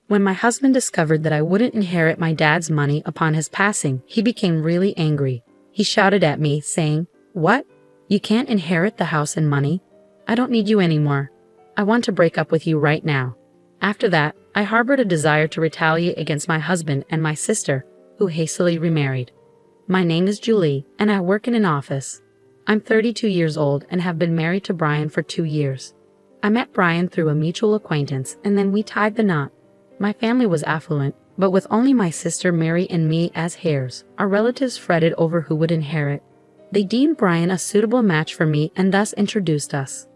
When my husband discovered that I wouldn't inherit my dad's money upon his passing, he became really angry. He shouted at me, saying, "What? You can't inherit the house and money? I don't need you anymore. I want to break up with you right now." After that, I harbored a desire to retaliate against my husband and my sister, who hastily remarried. My name is Julie, and I work in an office. I'm 32 years old and have been married to Brian for 2 years. I met Brian through a mutual acquaintance, and then we tied the knot. My family was affluent, but with only my sister Mary and me as heirs, our relatives fretted over who would inherit. They deemed Brian a suitable match for me and thus introduced us.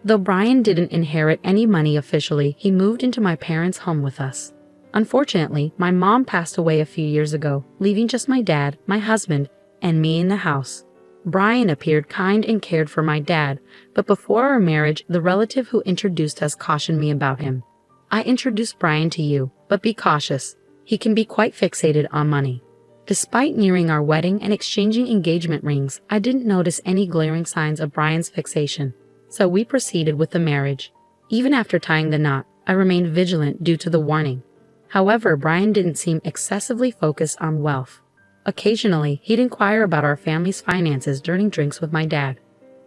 Though Brian didn't inherit any money officially, he moved into my parents' home with us. Unfortunately, my mom passed away a few years ago, leaving just my dad, my husband, and me in the house. Brian appeared kind and cared for my dad, but before our marriage, the relative who introduced us cautioned me about him. "I introduced Brian to you, but be cautious. He can be quite fixated on money." Despite nearing our wedding and exchanging engagement rings, I didn't notice any glaring signs of Brian's fixation, so we proceeded with the marriage. Even after tying the knot, I remained vigilant due to the warning. However, Brian didn't seem excessively focused on wealth. Occasionally, he'd inquire about our family's finances during drinks with my dad.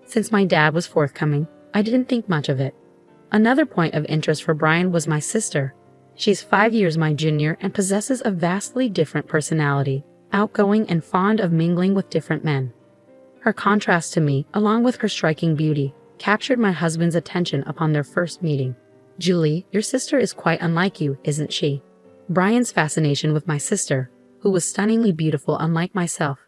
Since my dad was forthcoming, I didn't think much of it. Another point of interest for Brian was my sister. She's 5 years my junior and possesses a vastly different personality, outgoing and fond of mingling with different men. Her contrast to me, along with her striking beauty, captured my husband's attention upon their first meeting. "Julie, your sister is quite unlike you, isn't she?" Brian's fascination with my sister, who was stunningly beautiful unlike myself,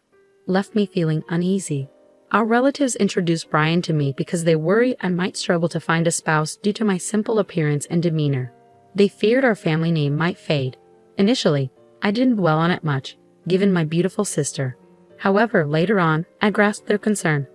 left me feeling uneasy. Our relatives introduced Brian to me because they worried I might struggle to find a spouse due to my simple appearance and demeanor. They feared our family name might fade. Initially, I didn't dwell on it much, given my beautiful sister. However, later on, I grasped their concern.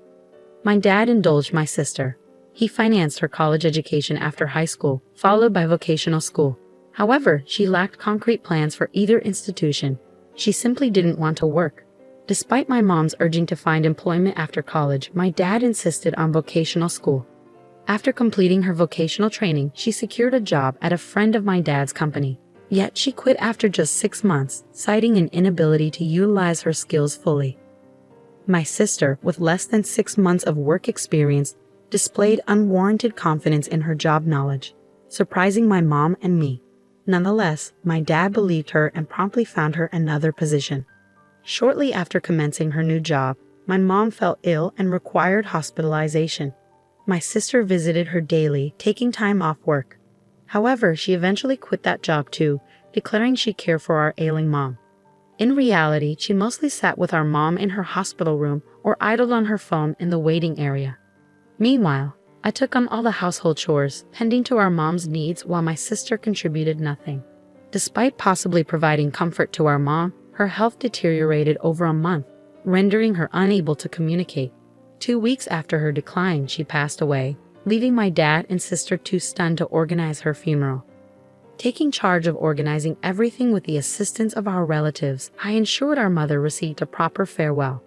My dad indulged my sister. He financed her college education after high school, followed by vocational school. However, she lacked concrete plans for either institution. She simply didn't want to work. Despite my mom's urging to find employment after college, my dad insisted on vocational school. After completing her vocational training, she secured a job at a friend of my dad's company. Yet she quit after just 6 months, citing an inability to utilize her skills fully. My sister, with less than 6 months of work experience, displayed unwarranted confidence in her job knowledge, surprising my mom and me. Nonetheless, my dad believed her and promptly found her another position. Shortly after commencing her new job, my mom fell ill and required hospitalization. My sister visited her daily, taking time off work. However, she eventually quit that job too, declaring she cared for our ailing mom. In reality, she mostly sat with our mom in her hospital room or idled on her phone in the waiting area. Meanwhile, I took on all the household chores, tending to our mom's needs while my sister contributed nothing. Despite possibly providing comfort to our mom, her health deteriorated over a month, rendering her unable to communicate. 2 weeks after her decline, she passed away, leaving my dad and sister too stunned to organize her funeral. Taking charge of organizing everything with the assistance of our relatives, I ensured our mother received a proper farewell.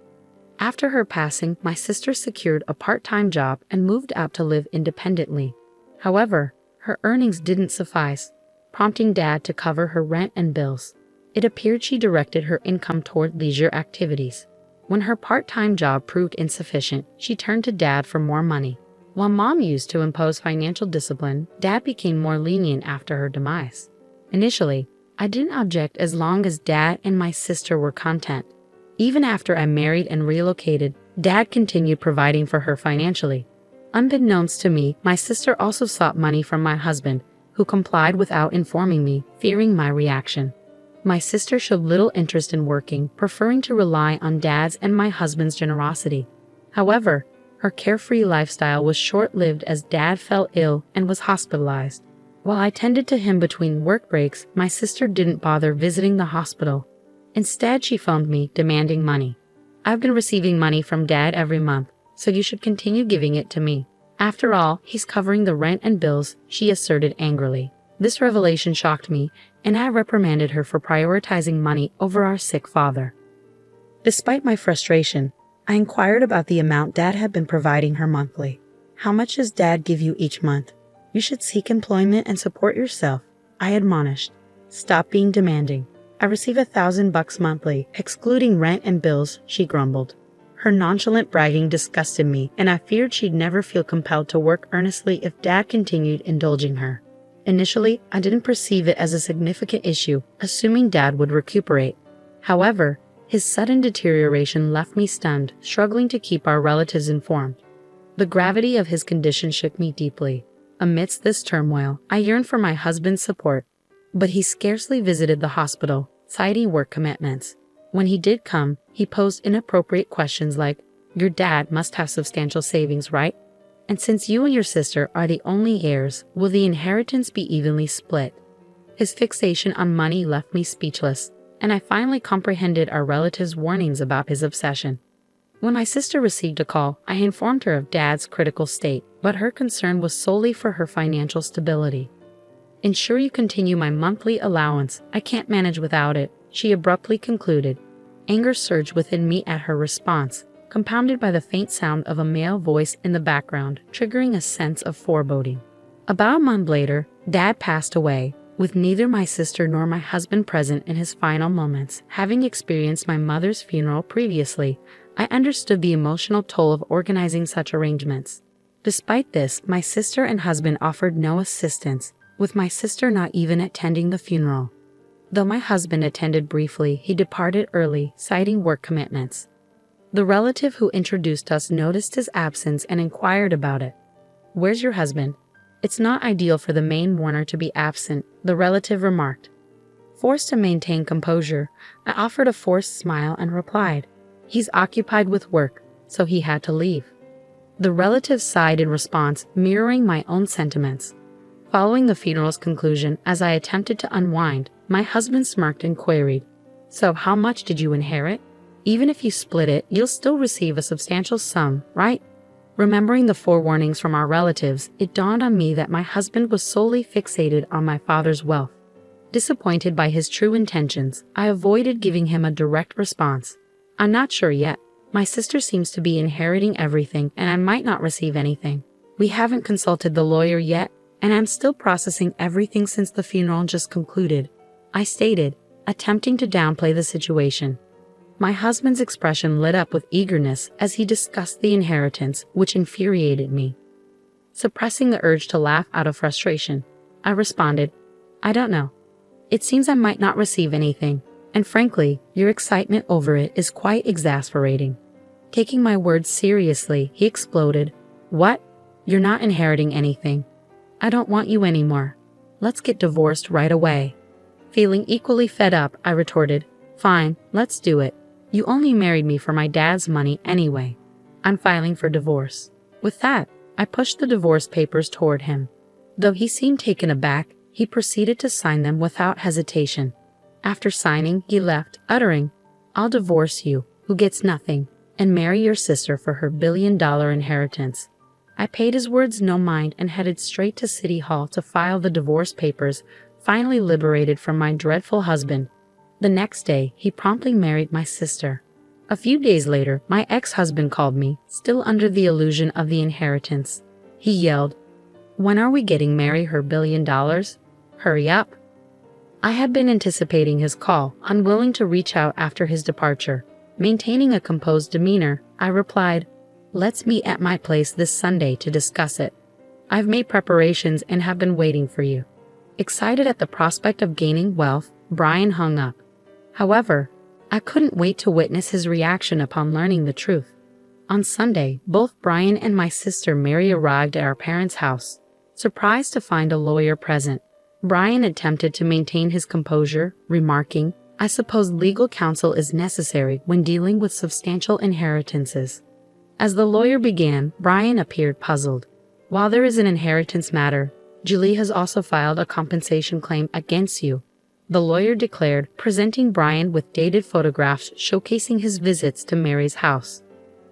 After her passing, my sister secured a part-time job and moved out to live independently. However, her earnings didn't suffice, prompting Dad to cover her rent and bills. It appeared she directed her income toward leisure activities. When her part-time job proved insufficient, she turned to Dad for more money. While Mom used to impose financial discipline, Dad became more lenient after her demise. Initially, I didn't object as long as Dad and my sister were content. Even after I married and relocated, Dad continued providing for her financially. Unbeknownst to me, my sister also sought money from my husband, who complied without informing me, fearing my reaction. My sister showed little interest in working, preferring to rely on Dad's and my husband's generosity. However, her carefree lifestyle was short-lived as Dad fell ill and was hospitalized. While I tended to him between work breaks, my sister didn't bother visiting the hospital. Instead, she phoned me, demanding money. "I've been receiving money from Dad every month, so you should continue giving it to me. After all, he's covering the rent and bills," she asserted angrily. This revelation shocked me, and I reprimanded her for prioritizing money over our sick father. Despite my frustration, I inquired about the amount Dad had been providing her monthly. "How much does Dad give you each month? You should seek employment and support yourself," I admonished. Stop being demanding. I receive $1,000 monthly, excluding rent and bills, she grumbled. Her nonchalant bragging disgusted me, and I feared she'd never feel compelled to work earnestly if Dad continued indulging her. Initially, I didn't perceive it as a significant issue, assuming Dad would recuperate. However, his sudden deterioration left me stunned, struggling to keep our relatives informed. The gravity of his condition shook me deeply. Amidst this turmoil, I yearned for my husband's support, but he scarcely visited the hospital, citing work commitments. When he did come, he posed inappropriate questions like, "Your dad must have substantial savings, right? And since you and your sister are the only heirs, will the inheritance be evenly split?" His fixation on money left me speechless, and I finally comprehended our relative's warnings about his obsession. When my sister received a call, I informed her of Dad's critical state, but her concern was solely for her financial stability. "Ensure you continue my monthly allowance. I can't manage without it," she abruptly concluded. Anger surged within me at her response, compounded by the faint sound of a male voice in the background, triggering a sense of foreboding. About a month later, Dad passed away, with neither my sister nor my husband present in his final moments. Having experienced my mother's funeral previously, I understood the emotional toll of organizing such arrangements. Despite this, my sister and husband offered no assistance, with my sister not even attending the funeral. Though my husband attended briefly, he departed early, citing work commitments. The relative who introduced us noticed his absence and inquired about it. "Where's your husband?" "It's not ideal for the main mourner to be absent," the relative remarked. Forced to maintain composure, I offered a forced smile and replied, "He's occupied with work, so he had to leave." The relative sighed in response, mirroring my own sentiments. Following the funeral's conclusion, as I attempted to unwind, my husband smirked and queried, "So how much did you inherit? Even if you split it, you'll still receive a substantial sum, right?" Remembering the forewarnings from our relatives, it dawned on me that my husband was solely fixated on my father's wealth. Disappointed by his true intentions, I avoided giving him a direct response. "I'm not sure yet. My sister seems to be inheriting everything, and I might not receive anything. We haven't consulted the lawyer yet, and I'm still processing everything since the funeral just concluded," I stated, attempting to downplay the situation. My husband's expression lit up with eagerness as he discussed the inheritance, which infuriated me. Suppressing the urge to laugh out of frustration, I responded, "I don't know. It seems I might not receive anything, and frankly, your excitement over it is quite exasperating." Taking my words seriously, he exploded, "What? You're not inheriting anything. I don't want you anymore. Let's get divorced right away." Feeling equally fed up, I retorted, "Fine, let's do it. You only married me for my dad's money anyway. I'm filing for divorce." With that, I pushed the divorce papers toward him. Though he seemed taken aback, he proceeded to sign them without hesitation. After signing, he left, uttering, "I'll divorce you, who gets nothing, and marry your sister for her billion-dollar inheritance." I paid his words no mind and headed straight to City Hall to file the divorce papers, finally liberated from my dreadful husband. The next day, he promptly married my sister. A few days later, my ex-husband called me, still under the illusion of the inheritance. He yelled, "When are we getting Mary her $1 billion? Hurry up." I had been anticipating his call, unwilling to reach out after his departure. Maintaining a composed demeanor, I replied, "Let's meet at my place this Sunday to discuss it. I've made preparations and have been waiting for you." Excited at the prospect of gaining wealth, Brian hung up. However, I couldn't wait to witness his reaction upon learning the truth. On Sunday, both Brian and my sister Mary arrived at our parents' house. Surprised to find a lawyer present, Brian attempted to maintain his composure, remarking, "I suppose legal counsel is necessary when dealing with substantial inheritances." As the lawyer began, Brian appeared puzzled. "While there is an inheritance matter, Julie has also filed a compensation claim against you," the lawyer declared, presenting Brian with dated photographs showcasing his visits to Mary's house.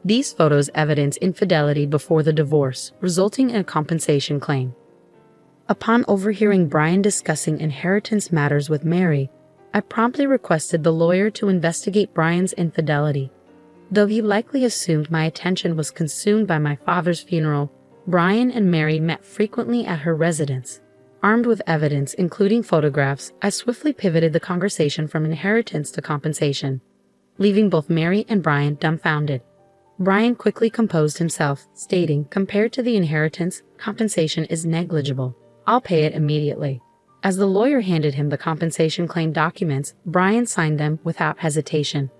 These photos evidence infidelity before the divorce, resulting in a compensation claim. Upon overhearing Brian discussing inheritance matters with Mary, I promptly requested the lawyer to investigate Brian's infidelity. Though he likely assumed my attention was consumed by my father's funeral, Brian and Mary met frequently at her residence. Armed with evidence, including photographs, I swiftly pivoted the conversation from inheritance to compensation, leaving both Mary and Brian dumbfounded. Brian quickly composed himself, stating, "Compared to the inheritance, compensation is negligible. I'll pay it immediately." As the lawyer handed him the compensation claim documents, Brian signed them without hesitation.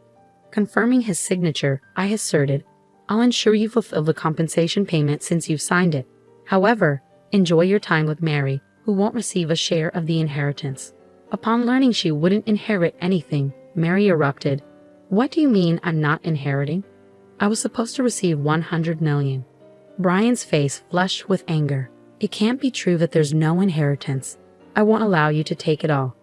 Confirming his signature, I asserted, "I'll ensure you fulfill the compensation payment since you've signed it. However, enjoy your time with Mary, who won't receive a share of the inheritance." Upon learning she wouldn't inherit anything, Mary erupted, "What do you mean I'm not inheriting? I was supposed to receive $100 million. Brian's face flushed with anger. "It can't be true that there's no inheritance. I won't allow you to take it all."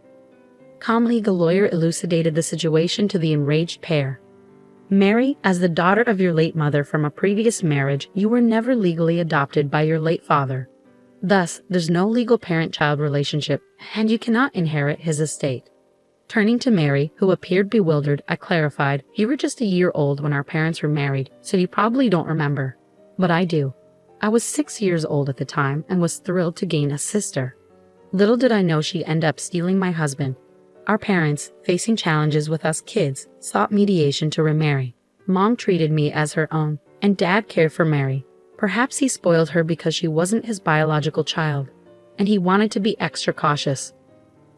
Calmly, the lawyer elucidated the situation to the enraged pair. "Mary, as the daughter of your late mother from a previous marriage, you were never legally adopted by your late father. Thus, there's no legal parent-child relationship, and you cannot inherit his estate." Turning to Mary, who appeared bewildered, I clarified, "You were just a year old when our parents were married, so you probably don't remember. But I do. I was 6 years old at the time and was thrilled to gain a sister. Little did I know she'd end up stealing my husband. Our parents, facing challenges with us kids, sought mediation to remarry. Mom treated me as her own, and Dad cared for Mary. Perhaps he spoiled her because she wasn't his biological child, and he wanted to be extra cautious.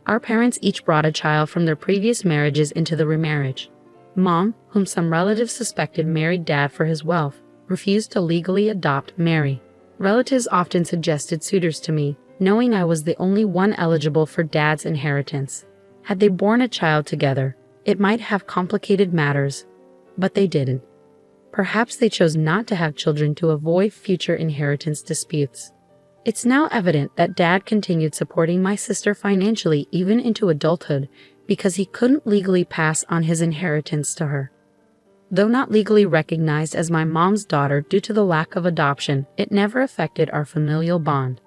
Our parents each brought a child from their previous marriages into the remarriage. Mom, whom some relatives suspected married Dad for his wealth, refused to legally adopt Mary. Relatives often suggested suitors to me, knowing I was the only one eligible for Dad's inheritance. Had they borne a child together, it might have complicated matters, but they didn't. Perhaps they chose not to have children to avoid future inheritance disputes. It's now evident that Dad continued supporting my sister financially even into adulthood because he couldn't legally pass on his inheritance to her. Though not legally recognized as my mom's daughter due to the lack of adoption, it never affected our familial bond.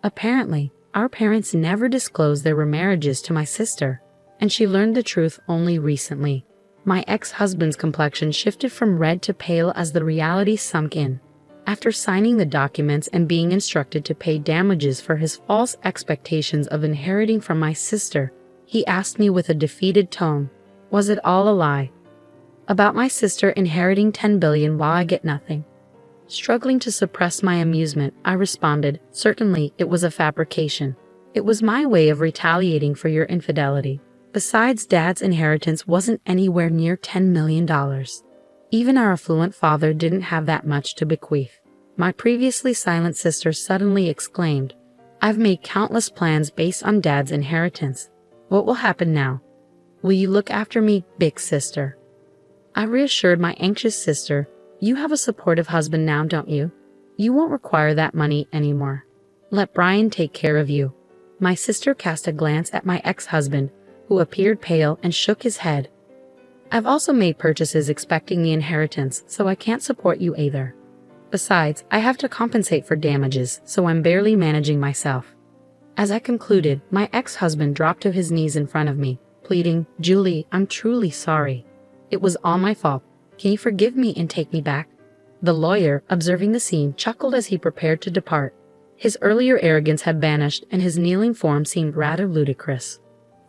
Apparently, our parents never disclosed their remarriages to my sister, and she learned the truth only recently. My ex-husband's complexion shifted from red to pale as the reality sunk in. After signing the documents and being instructed to pay damages for his false expectations of inheriting from my sister, he asked me with a defeated tone, "Was it all a lie? About my sister inheriting $10 billion while I get nothing?" Struggling to suppress my amusement, I responded, "Certainly, it was a fabrication. It was my way of retaliating for your infidelity. Besides, Dad's inheritance wasn't anywhere near $10 million. Even our affluent father didn't have that much to bequeath." My previously silent sister suddenly exclaimed, "I've made countless plans based on Dad's inheritance. What will happen now? Will you look after me, big sister?" I reassured my anxious sister, "You have a supportive husband now, don't you? You won't require that money anymore. Let Brian take care of you." My sister cast a glance at my ex-husband, who appeared pale and shook his head. "I've also made purchases expecting the inheritance, so I can't support you either. Besides, I have to compensate for damages, so I'm barely managing myself." As I concluded, my ex-husband dropped to his knees in front of me, pleading, "Julie, I'm truly sorry. It was all my fault. Can you forgive me and take me back?" The lawyer, observing the scene, chuckled as he prepared to depart. His earlier arrogance had vanished, and his kneeling form seemed rather ludicrous.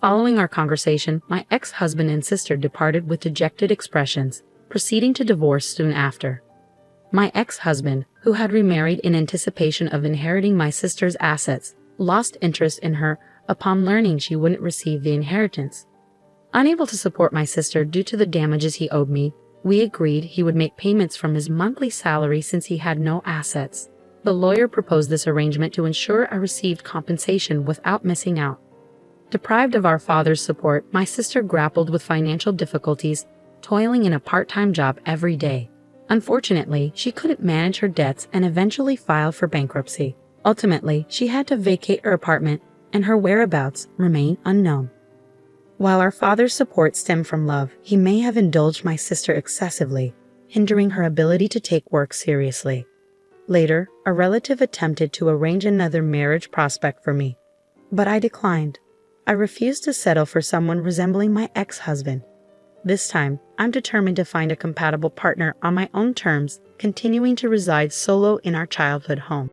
Following our conversation, my ex-husband and sister departed with dejected expressions, proceeding to divorce soon after. My ex-husband, who had remarried in anticipation of inheriting my sister's assets, lost interest in her upon learning she wouldn't receive the inheritance. Unable to support my sister due to the damages he owed me, we agreed he would make payments from his monthly salary since he had no assets. The lawyer proposed this arrangement to ensure I received compensation without missing out. Deprived of our father's support, my sister grappled with financial difficulties, toiling in a part-time job every day. Unfortunately, she couldn't manage her debts and eventually filed for bankruptcy. Ultimately, she had to vacate her apartment, and her whereabouts remain unknown. While our father's support stemmed from love, he may have indulged my sister excessively, hindering her ability to take work seriously. Later, a relative attempted to arrange another marriage prospect for me, but I declined. I refused to settle for someone resembling my ex-husband. This time, I'm determined to find a compatible partner on my own terms, continuing to reside solo in our childhood home.